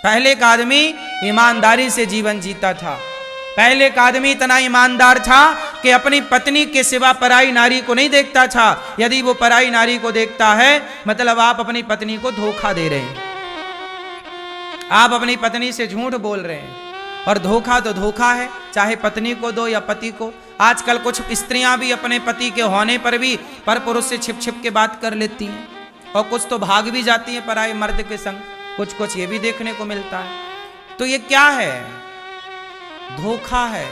पहले का आदमी ईमानदारी से जीवन जीता था। पहले का आदमी इतना ईमानदार था कि अपनी पत्नी के सिवा पराई नारी को नहीं देखता था। यदि वो पराई नारी को देखता है मतलब आप अपनी पत्नी को धोखा दे रहे हैं, आप अपनी पत्नी से झूठ बोल रहे हैं। और धोखा तो धोखा है, चाहे पत्नी को दो या पति को। आजकल कुछ स्त्रियां भी अपने पति के होने पर भी पर पुरुष से छिप छिप के बात कर लेती हैं, और कुछ तो भाग भी जाती हैं पराये मर्द के संग। कुछ कुछ ये भी देखने को मिलता है। तो ये क्या है? धोखा है।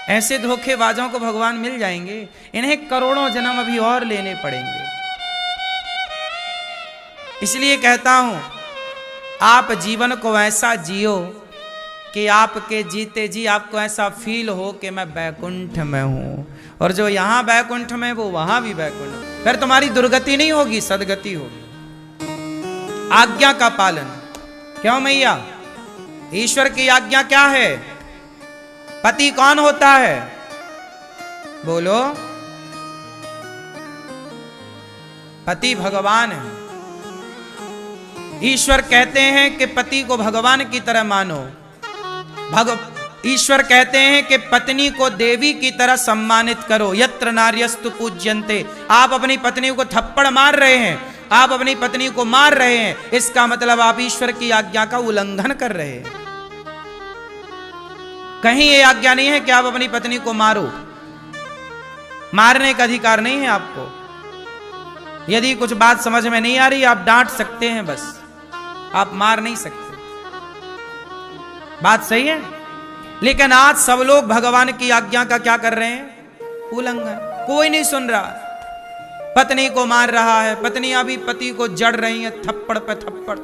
ऐसे धोखेबाजों को भगवान मिल जाएंगे, इन्हें करोड़ों जन्म अभी और लेने पड़ेंगे। इसलिए कहता हूं आप जीवन को ऐसा जियो कि आपके जीते जी आपको ऐसा फील हो कि मैं बैकुंठ में हूं, और जो यहां बैकुंठ में वो वहां भी बैकुंठ। फिर तुम्हारी दुर्गति नहीं होगी, सदगति होगी। आज्ञा का पालन। क्यों मैया? ईश्वर की आज्ञा क्या है? पति कौन होता है? बोलो। पति भगवान है। ईश्वर कहते हैं कि पति को भगवान की तरह मानो। ईश्वर कहते हैं कि पत्नी को देवी की तरह सम्मानित करो। यत्र नार्यस्तु पूज्यन्ते। आप अपनी पत्नी को थप्पड़ मार रहे हैं, आप अपनी पत्नी को मार रहे हैं, इसका मतलब आप ईश्वर की आज्ञा का उल्लंघन कर रहे हैं। कहीं ये आज्ञा नहीं है कि आप अपनी पत्नी को मारो। मारने का अधिकार नहीं है आपको। यदि कुछ बात समझ में नहीं आ रही आप डांट सकते हैं, बस आप मार नहीं सकते। बात सही है। लेकिन आज सब लोग भगवान की आज्ञा का क्या कर रहे हैं? उल्लंघन। कोई नहीं सुन रहा। पत्नी को मार रहा है, पत्नियां भी पति को जड़ रही हैं थप्पड़ पे थप्पड़।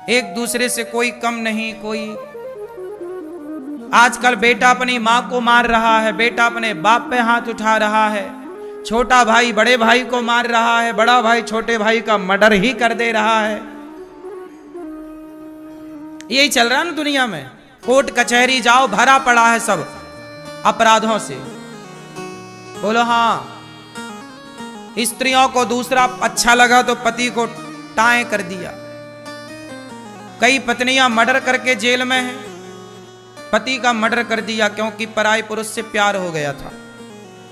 एक दूसरे से कोई कम नहीं। कोई आजकल बेटा अपनी मां को मार रहा है, बेटा अपने बाप पे हाथ उठा रहा है, छोटा भाई बड़े भाई को मार रहा है, बड़ा भाई छोटे भाई का मर्डर ही कर दे रहा है। यही चल रहा है ना दुनिया में। कोर्ट कचहरी जाओ, भरा पड़ा है सब अपराधों से। बोलो हाँ। स्त्रियों को दूसरा अच्छा लगा तो पति को टाए कर दिया। कई पत्नियां मर्डर करके जेल में हैं। पति का मर्डर कर दिया क्योंकि पराये पुरुष से प्यार हो गया था,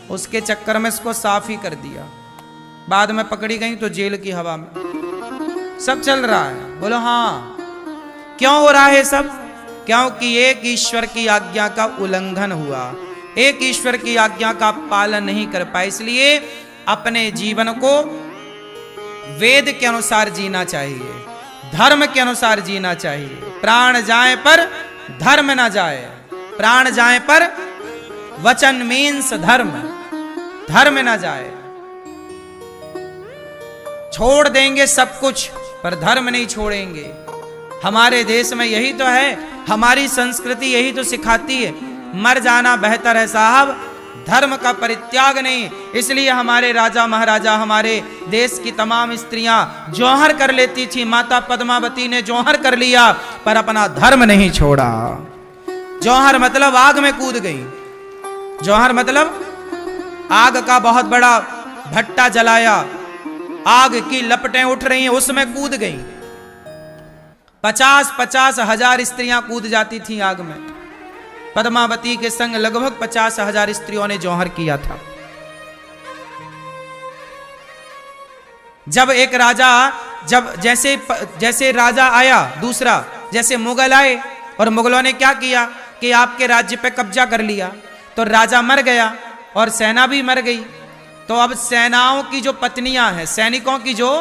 उसके चक्कर में इसको साफ ही कर दिया। बाद में पकड़ी गई तो जेल की हवा में। सब चल रहा है। बोलो हाँ। क्यों हो रहा है सब? क्योंकि एक ईश्वर की आज्ञा का उल्लंघन हुआ, एक ईश्वर की आज्ञा का पालन नहीं कर पाए। इसलिए अपने जीवन को वेद के अनुसार जीना चाहिए, धर्म के अनुसार जीना चाहिए। प्राण जाए पर धर्म ना जाए। प्राण जाए पर वचन मीन्स धर्म, धर्म ना जाए। छोड़ देंगे सब कुछ पर धर्म नहीं छोड़ेंगे। हमारे देश में यही तो है, हमारी संस्कृति यही तो सिखाती है। मर जाना बेहतर है साहब, धर्म का परित्याग नहीं। इसलिए हमारे राजा महाराजा, हमारे देश की तमाम स्त्रियां जौहर कर लेती थी। माता पद्मावती ने जौहर कर लिया पर अपना धर्म नहीं छोड़ा। जौहर मतलब आग में कूद गई। जौहर मतलब आग का बहुत बड़ा भट्टा जलाया, आग की लपटें उठ रही हैं, उसमें कूद गई। 50-50 हजार स्त्रियां कूद जाती थी आग में। पद्मावती के संग लगभग 50 हजार स्त्रियों ने जौहर किया था। जब एक राजा, जब जैसे राजा आया दूसरा, जैसे मुगल आए और मुगलों ने क्या किया कि आपके राज्य पे कब्जा कर लिया, तो राजा मर गया और सेना भी मर गई। तो अब सेनाओं की जो पत्नियां हैं, सैनिकों की जो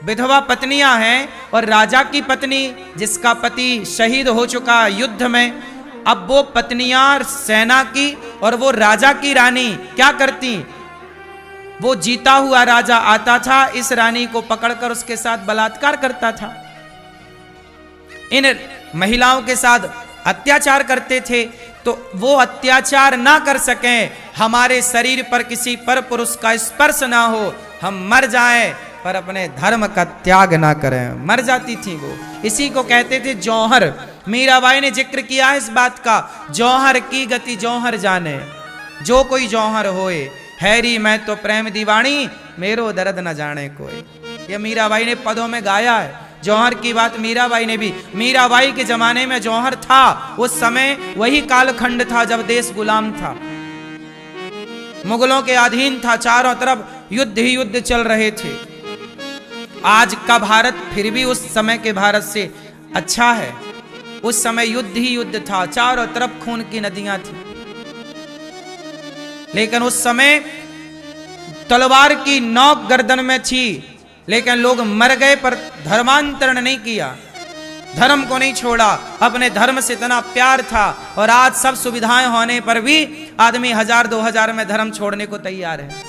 विधवा पत्नियां हैं और राजा की पत्नी जिसका पति शहीद हो चुका युद्ध में, अब वो पत्नियां सेना की और वो राजा की रानी क्या करती? वो जीता हुआ राजा आता था, इस रानी को पकड़कर उसके साथ बलात्कार करता था, इन महिलाओं के साथ अत्याचार करते थे। तो वो अत्याचार ना कर सकें, हमारे शरीर पर किसी पर पुरुष का स्पर्श ना हो, हम मर जाएं पर अपने धर्म का त्याग ना करें। मर जाती थी वो। इसी को कहते थे जौहर। मीराबाई ने जिक्र किया है इस बात का, जौहर की गति जौहर जाने, जो कोई जौहर होए। हैरी मैं तो प्रेम दीवानी, मेरो दर्द न जाने कोई। ये मीराबाई ने पदों में गाया है। जौहर की बात मीराबाई ने भी, मीराबाई के जमाने में जौहर था, उस समय वही कालखंड था जब देश गुलाम था, मुगलों के अधीन था, चारों तरफ युद्ध ही युद्ध चल रहे थे। आज का भारत फिर भी उस समय के भारत से अच्छा है। उस समय युद्ध ही युद्ध था, चारों तरफ खून की नदियां थी, लेकिन उस समय तलवार की नोक गर्दन में थी, लेकिन लोग मर गए पर धर्मांतरण नहीं किया, धर्म को नहीं छोड़ा, अपने धर्म से इतना प्यार था। और आज सब सुविधाएं होने पर भी आदमी 1000-2000 में धर्म छोड़ने को तैयार है।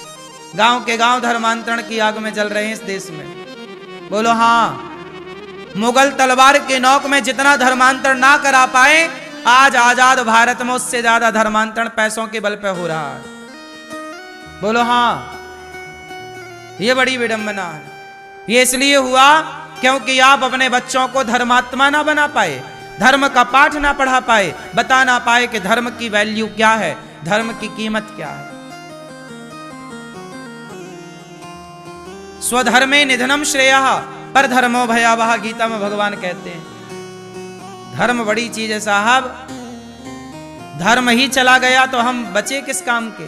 गांव के गांव धर्मांतरण की आग में जल रहे हैं इस देश में। बोलो हाँ। मुगल तलवार के नोक में जितना धर्मांतरण ना करा पाए, आज आजाद भारत में उससे ज्यादा धर्मांतरण पैसों के बल पे हो रहा है। बोलो हाँ। ये बड़ी विडंबना है। ये इसलिए हुआ क्योंकि आप अपने बच्चों को धर्मात्मा ना बना पाए, धर्म का पाठ ना पढ़ा पाए, बता ना पाए कि धर्म की वैल्यू क्या है, धर्म की कीमत क्या है। स्वधर्मे निधनम श्रेयः पर धर्मो भयावह, गीता में भगवान कहते हैं। धर्म बड़ी चीज है साहब, धर्म ही चला गया तो हम बचे किस काम के।